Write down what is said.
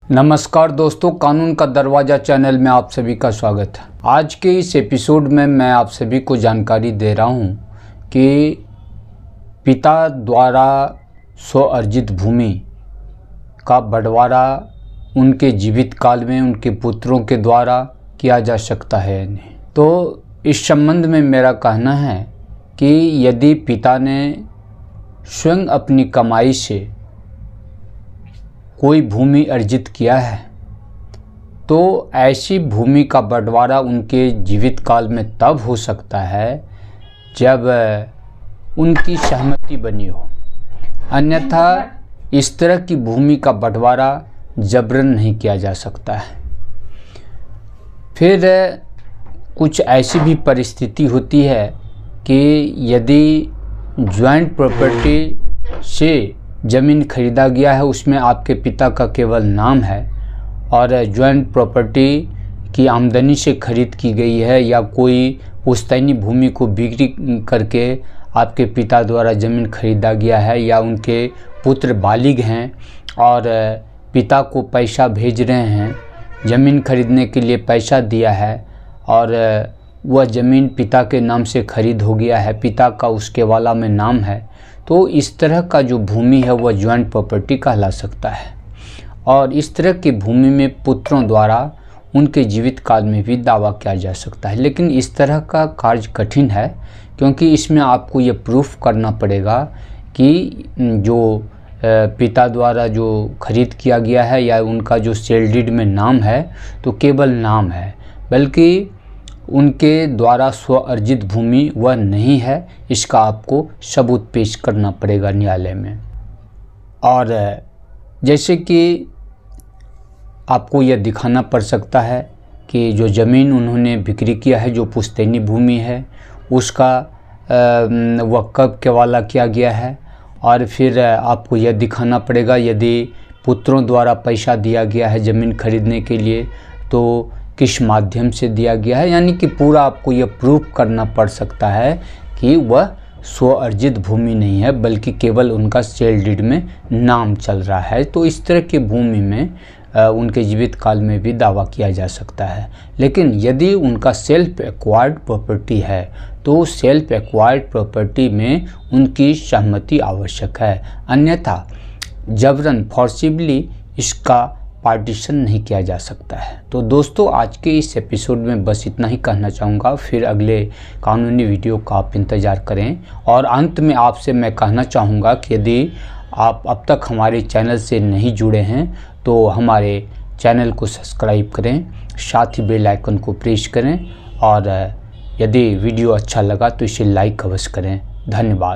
नमस्कार दोस्तों, कानून का दरवाज़ा चैनल में आप सभी का स्वागत है। आज के इस एपिसोड में मैं आप सभी को जानकारी दे रहा हूं कि पिता द्वारा स्वअर्जित भूमि का बंटवारा उनके जीवित काल में उनके पुत्रों के द्वारा किया जा सकता है या नहीं। तो इस संबंध में मेरा कहना है कि यदि पिता ने स्वयं अपनी कमाई से कोई भूमि अर्जित किया है तो ऐसी भूमि का बंटवारा उनके जीवित काल में तब हो सकता है जब उनकी सहमति बनी हो, अन्यथा इस तरह की भूमि का बंटवारा जबरन नहीं किया जा सकता है। फिर कुछ ऐसी भी परिस्थिति होती है कि यदि जॉइंट प्रॉपर्टी से ज़मीन खरीदा गया है, उसमें आपके पिता का केवल नाम है और जॉइंट प्रॉपर्टी की आमदनी से खरीद की गई है या कोई पुश्तैनी भूमि को बिक्री करके आपके पिता द्वारा ज़मीन खरीदा गया है या उनके पुत्र बालिग हैं और पिता को पैसा भेज रहे हैं, ज़मीन खरीदने के लिए पैसा दिया है और वह ज़मीन पिता के नाम से खरीद हो गया है, पिता का उसके वाला में नाम है, तो इस तरह का जो भूमि है वह जॉइंट प्रॉपर्टी कहला सकता है। और इस तरह की भूमि में पुत्रों द्वारा उनके जीवित काल में भी दावा किया जा सकता है। लेकिन इस तरह का कार्य कठिन है क्योंकि इसमें आपको ये प्रूफ करना पड़ेगा कि जो पिता द्वारा जो खरीद किया गया है या उनका जो सेल डीड में नाम है तो केवल नाम है, बल्कि उनके द्वारा स्वअर्जित भूमि वह नहीं है। इसका आपको सबूत पेश करना पड़ेगा न्यायालय में। और जैसे कि आपको यह दिखाना पड़ सकता है कि जो ज़मीन उन्होंने बिक्री किया है, जो पुश्तैनी भूमि है, उसका वह कब के वाला किया गया है। और फिर आपको यह दिखाना पड़ेगा यदि पुत्रों द्वारा पैसा दिया गया है ज़मीन खरीदने के लिए तो किस माध्यम से दिया गया है, यानी कि पूरा आपको यह प्रूफ करना पड़ सकता है कि वह स्वअर्जित भूमि नहीं है बल्कि केवल उनका सेल डीड में नाम चल रहा है। तो इस तरह की भूमि में उनके जीवित काल में भी दावा किया जा सकता है। लेकिन यदि उनका सेल्फ एक्वायर्ड प्रॉपर्टी है तो सेल्फ एक्वायर्ड प्रॉपर्टी में उनकी सहमति आवश्यक है, अन्यथा जबरन फोर्सिबली इसका पार्टीशन नहीं किया जा सकता है। तो दोस्तों, आज के इस एपिसोड में बस इतना ही कहना चाहूँगा। फिर अगले कानूनी वीडियो का आप इंतज़ार करें। और अंत में आपसे मैं कहना चाहूँगा कि यदि आप अब तक हमारे चैनल से नहीं जुड़े हैं तो हमारे चैनल को सब्सक्राइब करें, साथ ही बेल आइकन को प्रेस करें और यदि वीडियो अच्छा लगा तो इसे लाइक अवश्य करें। धन्यवाद।